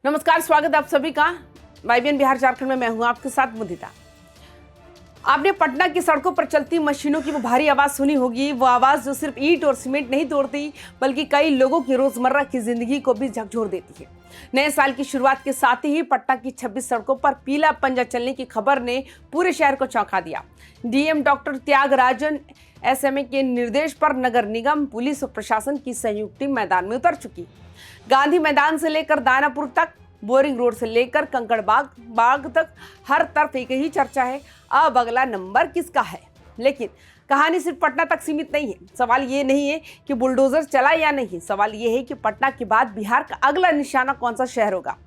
नमस्कार, स्वागत है आप सभी का YBN बिहार झारखंड में। मैं हूं आपके साथ मुदिता। आपने पटना की सड़कों पर चलती मशीनों की वो भारी आवाज सुनी होगी। वो आवाज जो सिर्फ ईंट और सीमेंट नहीं तोड़ती बल्कि कई लोगों की रोजमर्रा की जिंदगी को भी झकझोर देती है। नए साल की शुरुआत के साथ ही पटना की 26 सड़कों पर पीला पंजा चलने की खबर ने पूरे शहर को चौंका दिया। डीएम डॉक्टर त्यागराजन एसएमए के निर्देश पर नगर निगम, पुलिस और प्रशासन की संयुक्त टीम मैदान में उतर चुकी। गांधी मैदान से लेकर दानापुर तक, बोरिंग रोड से लेकर कंकड़ बाग तक हर तरफ एक ही चर्चा है, अब अगला नंबर किसका है। लेकिन कहानी सिर्फ पटना तक सीमित नहीं है। सवाल ये नहीं है कि बुलडोजर चला या नहीं, सवाल ये है कि पटना के बाद बिहार का अगला निशाना कौन सा शहर होगा।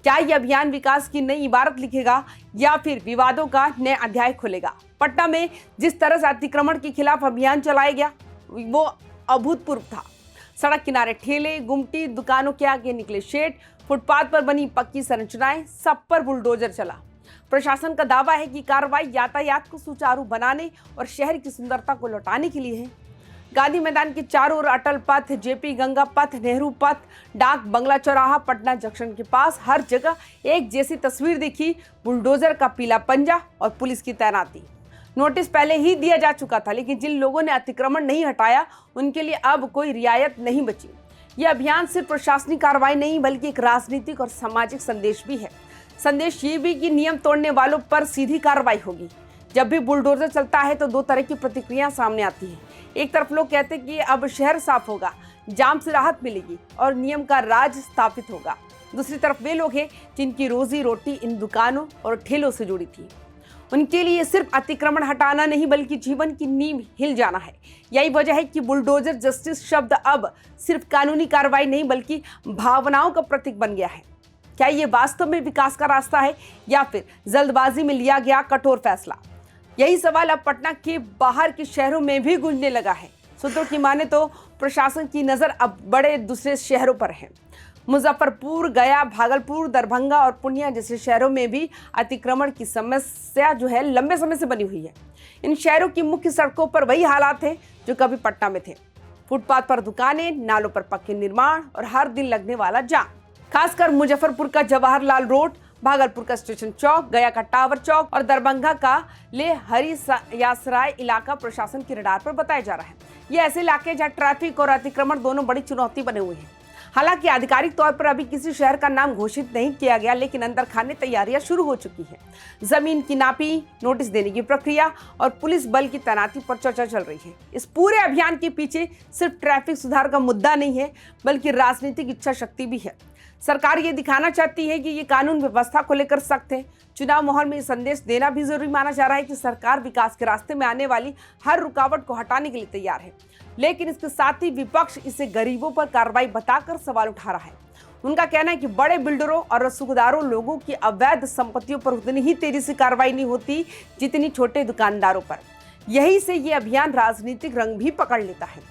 क्या यह अभियान विकास की नई इबारत लिखेगा या फिर विवादों का नया अध्याय खोलेगा। पटना में जिस तरह से अतिक्रमण के खिलाफ अभियान चलाया गया वो अभूतपूर्व था। सड़क किनारे ठेले, गुमटी, दुकानों के आगे निकले शेड, फुटपाथ पर बनी पक्की संरचनाएं, सब पर बुलडोजर चला। प्रशासन का दावा है कि कार्रवाई यातायात को सुचारू बनाने और शहर की सुंदरता को लौटाने के लिए है। गांधी मैदान के चारों ओर अटल पथ, जेपी गंगा पथ, नेहरू पथ, डाक बंगला चौराहा, पटना जंक्शन के पास हर जगह एक जैसी तस्वीर दिखी, बुलडोजर का पीला पंजा और पुलिस की तैनाती। नोटिस पहले ही दिया जा चुका था, लेकिन जिन लोगों ने अतिक्रमण नहीं हटाया उनके लिए अब कोई रियायत नहीं बची। यह अभियान सिर्फ प्रशासनिक कार्रवाई नहीं बल्कि एक राजनीतिक और सामाजिक संदेश भी है। संदेश ये भी कि नियम तोड़ने वालों पर सीधी कार्रवाई होगी। जब भी बुलडोजर चलता है तो दो तरह की प्रतिक्रिया सामने आती है। एक तरफ लोग कहते हैं कि अब शहर साफ होगा, जाम से राहत मिलेगी और नियम का राज स्थापित होगा। दूसरी तरफ वे लोग हैं जिनकी रोजी रोटी इन दुकानों और ठेलों से जुड़ी थी। उनके लिए सिर्फ अतिक्रमण हटाना नहीं बल्कि जीवन की नींव हिल जाना है। यही वजह है कि बुलडोजर जस्टिस शब्द अब सिर्फ कानूनी कार्रवाई नहीं बल्कि भावनाओं का प्रतीक बन गया है। क्या ये वास्तव में विकास का रास्ता है या फिर जल्दबाजी में लिया गया कठोर फैसला? यही सवाल अब पटना के बाहर के शहरों में भी गूंजने लगा है। सूत्रों की माने तो प्रशासन की नजर अब बड़े दूसरे शहरों पर है। मुजफ्फरपुर, गया, भागलपुर, दरभंगा और पूर्णिया जैसे शहरों में भी अतिक्रमण की समस्या जो है लंबे समय से बनी हुई है। इन शहरों की मुख्य सड़कों पर वही हालात हैं जो कभी पटना में थे। फुटपाथ पर दुकानें, नालों पर पक्के निर्माण और हर दिन लगने वाला जाम। खासकर मुजफ्फरपुर का जवाहरलाल रोड, भागलपुर का स्टेशन चौक, गया का टावर चौक और दरभंगा का ले हरियासराय इलाका प्रशासन की रडार पर बताया जा रहा है। ये ऐसे इलाके जहाँ ट्रैफिक और अतिक्रमण दोनों बड़ी चुनौती बने हुए हैं। हालांकि आधिकारिक तौर पर अभी किसी शहर का नाम घोषित नहीं किया गया, लेकिन अंदर खाने तैयारियां शुरू हो चुकी है। जमीन की नापी, नोटिस देने की प्रक्रिया और पुलिस बल की तैनाती पर चर्चा चल रही है। इस पूरे अभियान के पीछे सिर्फ ट्रैफिक सुधार का मुद्दा नहीं है बल्कि राजनीतिक इच्छा शक्ति भी है। सरकार ये दिखाना चाहती है कि ये कानून व्यवस्था को लेकर सख्त है। चुनाव माहौल में ये संदेश देना भी जरूरी माना जा रहा है कि सरकार विकास के रास्ते में आने वाली हर रुकावट को हटाने के लिए तैयार है। लेकिन इसके साथ ही विपक्ष इसे गरीबों पर कार्रवाई बताकर सवाल उठा रहा है। उनका कहना है कि बड़े बिल्डरों और रसूखदारों लोगों की अवैध संपत्तियों पर उतनी ही तेजी से कार्रवाई नहीं होती जितनी छोटे दुकानदारों पर। यही से ये अभियान राजनीतिक रंग भी पकड़ लेता है।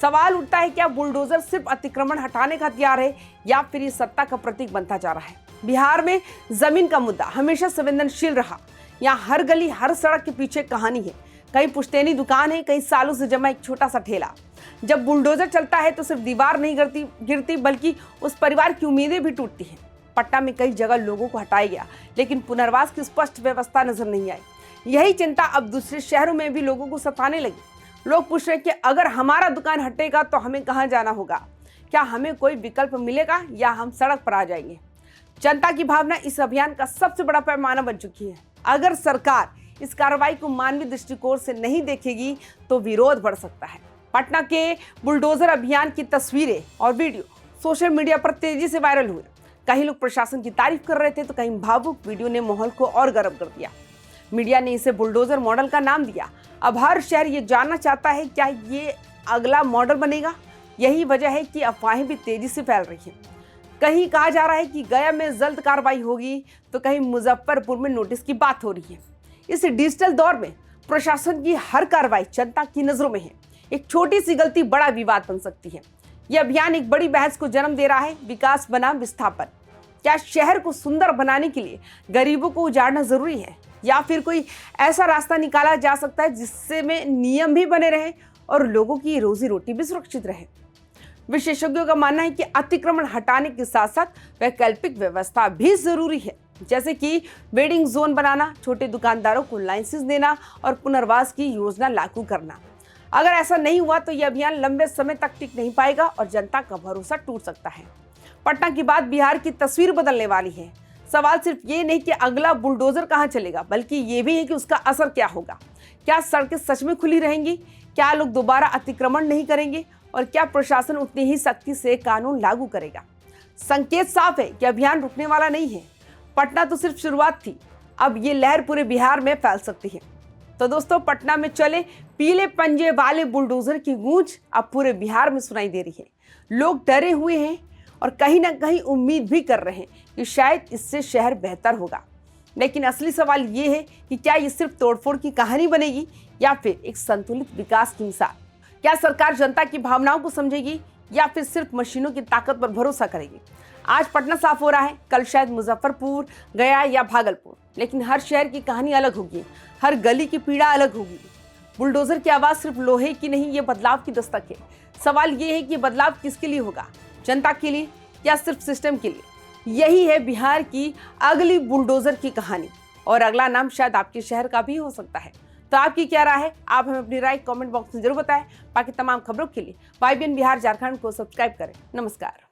सवाल उठता है, क्या बुलडोजर सिर्फ अतिक्रमण हटाने का हथियार है या फिर ये सत्ता का प्रतीक बनता जा रहा है। बिहार में जमीन का मुद्दा हमेशा संवेदनशील रहा। यहाँ हर गली, हर सड़क के पीछे कहानी है। कहीं पुश्तैनी दुकान है, कहीं सालों से जमा एक छोटा सा ठेला। जब बुलडोजर चलता है तो सिर्फ दीवार नहीं गिरती बल्कि उस परिवार की उम्मीदें भी टूटती हैं। पटना में कई जगह लोगों को हटाया गया लेकिन पुनर्वास की स्पष्ट व्यवस्था नजर नहीं आई। यही चिंता अब दूसरे शहरों में भी लोगों को सताने लगी। लोग पूछ रहे हैं कि अगर हमारा दुकान हटेगा तो हमें कहाँ जाना होगा, क्या हमें कोई विकल्प मिलेगा या हम सड़क पर आ जाएंगे। जनता की भावना इस अभियान का सबसे बड़ा पैमाना बन चुकी है। अगर सरकार इस कार्रवाई को मानवीय दृष्टिकोण से नहीं देखेगी तो विरोध बढ़ सकता है। पटना के बुलडोजर अभियान की तस्वीरें और वीडियो सोशल मीडिया पर तेजी से वायरल हुए। कई लोग प्रशासन की तारीफ कर रहे थे तो कहीं भावुक वीडियो ने माहौल को और गर्म कर दिया। मीडिया ने इसे बुलडोजर मॉडल का नाम दिया। अब हर शहर ये जानना चाहता है क्या ये अगला मॉडल बनेगा। यही वजह है कि अफवाहें भी तेजी से फैल रही हैं। कहीं कहा जा रहा है कि गया में जल्द कार्रवाई होगी तो कहीं मुजफ्फरपुर में नोटिस की बात हो रही है। इस डिजिटल दौर में प्रशासन की हर कार्रवाई जनता की नजरों में है। एक छोटी सी गलती बड़ा विवाद बन सकती है। यह अभियान एक बड़ी बहस को जन्म दे रहा है। विकास बनाम विस्थापन। क्या शहर को सुंदर बनाने के लिए गरीबों को उजाड़ना जरूरी है या फिर कोई ऐसा रास्ता निकाला जा सकता है जिससे में नियम भी बने रहे और लोगों की रोजी रोटी भी सुरक्षित रहे। विशेषज्ञों का मानना है कि अतिक्रमण हटाने के साथ साथ वैकल्पिक व्यवस्था भी जरूरी है, जैसे कि वेडिंग जोन बनाना, छोटे दुकानदारों को लाइसेंस देना और पुनर्वास की योजना लागू करना। अगर ऐसा नहीं हुआ तो यह अभियान लंबे समय तक टिक नहीं पाएगा और जनता का भरोसा टूट सकता है। पटना के बाद बिहार की तस्वीर बदलने वाली है। सवाल सिर्फ ये नहीं कि अगला बुलडोजर कहां चलेगा, बल्कि ये भी है कि उसका असर क्या होगा। क्या सड़कें सच में खुली रहेंगी? क्या लोग दोबारा अतिक्रमण नहीं करेंगे? और क्या प्रशासन उतनी ही सख्ती से कानून लागू करेगा? संकेत साफ है कि अभियान रुकने वाला नहीं है। पटना तो सिर्फ शुरुआत थी, अब ये लहर पूरे बिहार में फैल सकती है। तो दोस्तों, पटना में चले पीले पंजे वाले बुलडोजर की गूंज अब पूरे बिहार में सुनाई दे रही है। लोग डरे हुए हैं और कहीं ना कहीं उम्मीद भी कर रहे हैं कि शायद इससे शहर बेहतर होगा। लेकिन असली सवाल ये है कि क्या ये सिर्फ तोड़फोड़ की कहानी बनेगी या फिर एक संतुलित विकास की मिसाल? क्या सरकार जनता की भावनाओं को समझेगी या फिर सिर्फ मशीनों की ताकत पर भरोसा करेगी? आज पटना साफ हो रहा है, कल शायद मुजफ्फरपुर, गया या भागलपुर, लेकिन हर शहर की कहानी अलग होगी, हर गली की पीड़ा अलग होगी। बुलडोजर की आवाज सिर्फ लोहे की नहीं, ये बदलाव की दस्तक है। सवाल ये है कि बदलाव किसके लिए होगा, जनता के लिए या सिर्फ सिस्टम के लिए? यही है बिहार की अगली बुलडोजर की कहानी, और अगला नाम शायद आपके शहर का भी हो सकता है। तो आपकी क्या राय है? आप हमें अपनी राय कमेंट बॉक्स में जरूर बताएं। बाकी तमाम खबरों के लिए YBN बिहार झारखंड को सब्सक्राइब करें। नमस्कार।